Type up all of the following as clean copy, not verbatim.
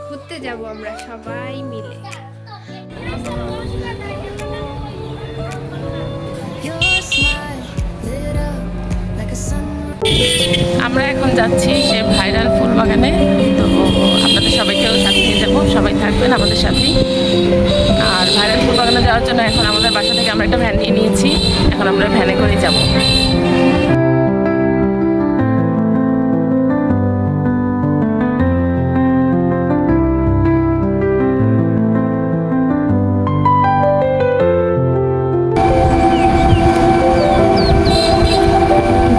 ঘুরতে যাব আমরা সবাই মিলে। আমরা এখন যাচ্ছি সে ভাইরাল ফুল বাগানে। তো আপনাদের সবাইকেও সাথে নিয়ে যাবো, সবাই থাকবেন আমাদের সাথেই। আর ভাইরাল ফুল বাগানে যাওয়ার জন্য এখন আমাদের বাসা থেকে আমরা একটা ভ্যান নিয়ে নিয়েছি, এখন আমরা ভ্যানে করে যাবো।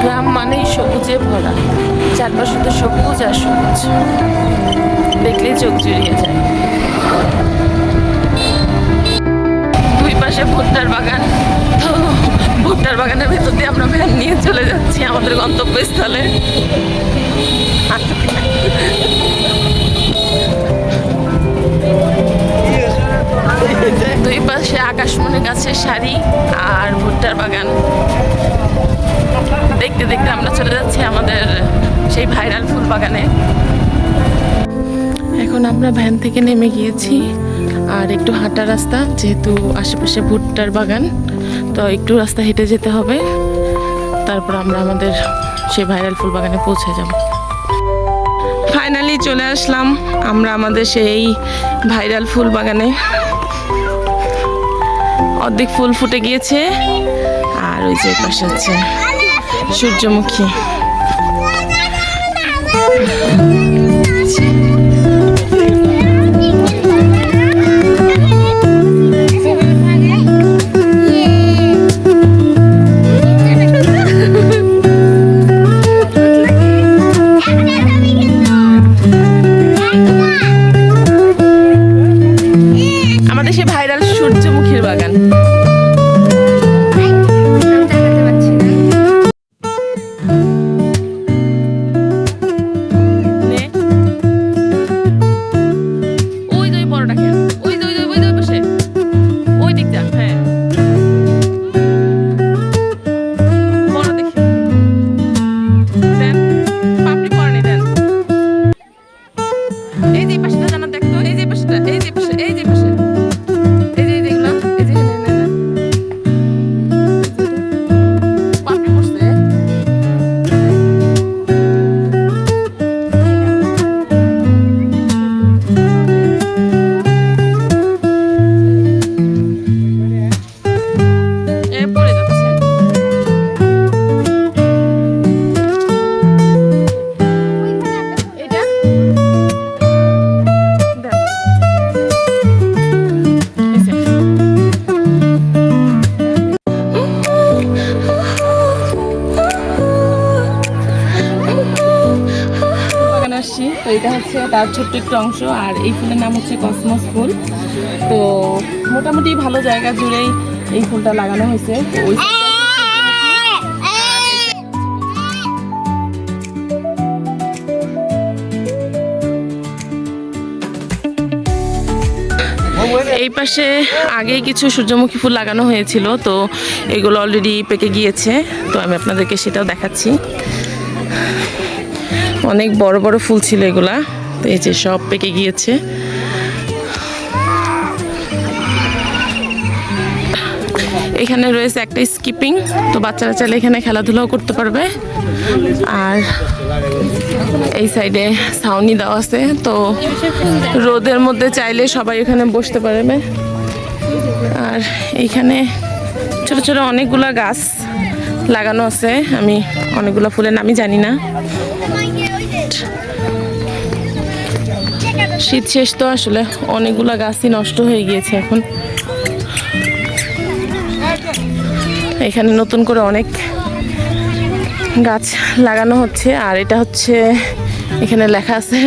গ্রাম মানেই সবুজে ভরা, চারপাশে তো সবুজ আর সবুজ, দেখলেই চোখ জুড়িয়ে যায়। দুই পাশে ভুট্টার বাগান, তো ভুট্টার বাগানের ভেতর দিয়ে আমরা ভ্যান নিয়ে চলে যাচ্ছি আমাদের গন্তব্যস্থলে। দুই পাশে আকাশমণি গাছের সারি আর ভুট্টার বাগান, দেখতে দেখতে আমরা চলে যাচ্ছি আমাদের সেই ভাইরাল ফুল বাগানে। এখন আমরা ভ্যান থেকে নেমে গিয়েছি, আর একটু হাঁটা রাস্তা, যেহেতু আশেপাশে ভুট্টার বাগান, তো একটু রাস্তা হেঁটে যেতে হবে, তারপর আমরা আমাদের সেই ভাইরাল ফুল বাগানে পৌঁছে যাব। ফাইনালি চলে আসলাম আমরা আমাদের সেই ভাইরাল ফুল বাগানে। অর্ধেক ফুল ফুটে গিয়েছে, আর ওই যে পাশে আছে সূর্যমুখী। আমাদের সেই ভাইরাল সূর্যমুখীর বাগান। তো এটা হচ্ছে তার ছোট্ট একটু অংশ, আর এই ফুলের নাম হচ্ছে কসমস ফুল। তো মোটামুটি ভালো জায়গা জুড়েই এই ফুলটা লাগানো হয়েছে। তো ওই এই পাশে আগেই কিছু সূর্যমুখী ফুল লাগানো হয়েছিল, তো এগুলো অলরেডি পেকে গিয়েছে, তো আমি আপনাদেরকে সেটাও দেখাচ্ছি। অনেক বড় বড় ফুল ছিল এগুলা, তো এই যে সব পেকে গিয়েছে। এখানে রয়েছে একটা স্কিপিং, তো বাচ্চারা চাইলে এখানে খেলাধুলাও করতে পারবে। আর এই সাইডে ছাউনি দেওয়া আছে, তো রোদের মধ্যে চাইলে সবাই এখানে বসতে পারবে। আর এইখানে ছোট ছোট অনেকগুলা গাছ লাগানো আছে, আমি অনেকগুলো ফুলের নামই জানি না। শীত শেষ তো, আসলে অনেকগুলা গাছই নষ্ট হয়ে গিয়েছে এখন। এখানে নতুন করে অনেক গাছ লাগানো হচ্ছে, আর এটা হচ্ছে এখানে লেখা আছে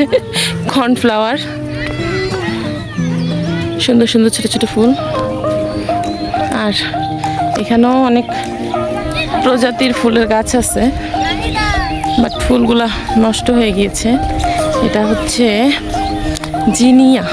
কর্নফ্লাওয়ার। সুন্দর সুন্দর ছোট ছোট ফুল, আর এখানেও অনেক প্রজাতির ফুলের গাছ আছে, বাট ফুলগুলা নষ্ট হয়ে গিয়েছে। এটা হচ্ছে জিনিয়া।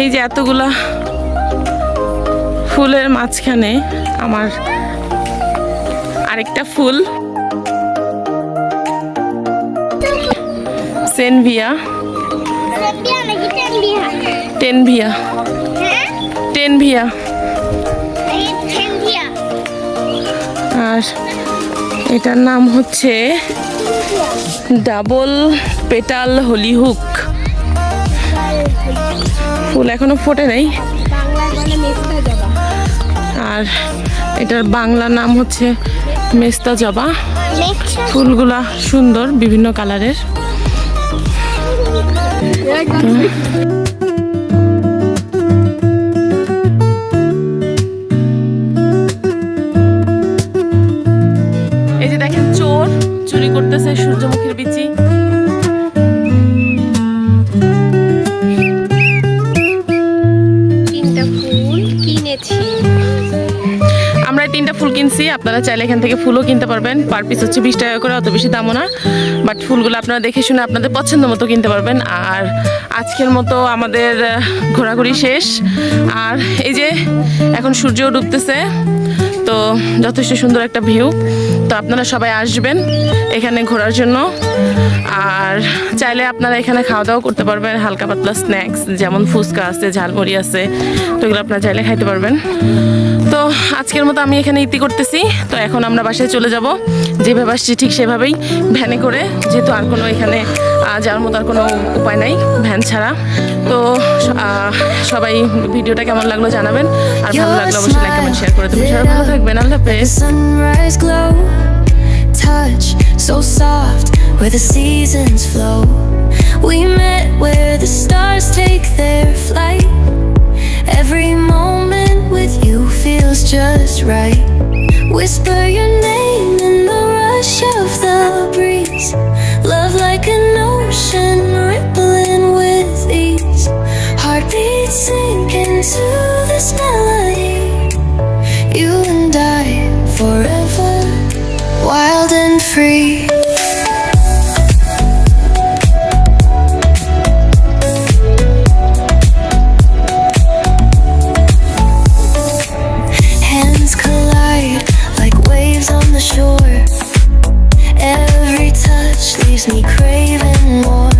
এই যে এতগুলা ফুলের মাঝখানে আমার আরেকটা ফুল, সেনভিয়া, টেনভিয়া, টেনভিয়া। আর এটার নাম হচ্ছে ডাবল পেটাল হলিহুক। ফুল এখনো ফোটে নাই। আর এটার বাংলা নাম হচ্ছে মেস্তা জবা। ফুলগুলা সুন্দর, বিভিন্ন কালারের। এই যে দেখেন, চোর চুরি করতেছে সূর্যমুখীর বিচি। আমরা 3টা ফুল কিনছি, আপনারা চাইলে এখান থেকে ফুলও কিনতে পারবেন। পার পিস হচ্ছে 20 টাকা করে, অত বেশি দামও না। বাট ফুলগুলো আপনারা দেখে শুনে আপনাদের পছন্দ মতো কিনতে পারবেন। আর আজকের মতো আমাদের ঘোরাঘুরি শেষ। আর এই যে এখন সূর্যও ডুবতেছে, তো যথেষ্ট সুন্দর একটা ভিউ। তো আপনারা সবাই আসবেন এখানে ঘোরার জন্য। আর চাইলে আপনারা এখানে খাওয়া দাওয়া করতে পারবেন, হালকা পাতলা স্ন্যাক্স যেমন ফুচকা আছে, ঝালমুড়ি আছে, তো এগুলো আপনারা চাইলে খাইতে পারবেন। তো আজকের মতো আমি এখানে ইতি করতেছি। তো এখন আমরা বাসায় চলে যাব, যেভাবে আসছি ঠিক সেভাবেই ভ্যানে করে, যেহেতু আর কোনো এখানে যাওয়ার মতো আর কোনো উপায় নাই ভ্যান ছাড়া। তো সবাই ভিডিওটা কেমন লাগলো জানাবেন, আর ভালো লাগলো অবশ্যই লাইক কমেন্ট শেয়ার করে দেবেন। সবাই ভালো থাকবেন, আল্লাহ হাফেজ। Sunrise glow, touch so soft where the seasons flow. We met where the stars take their flight. Every moment with you feels just right. Whisper your name in the rush of the breeze. Love like an ocean rippling with ease. Heartbeats sink into this melody. You and I forever, wild and free. Hands collide like waves on the shore. Every touch leaves me craving more.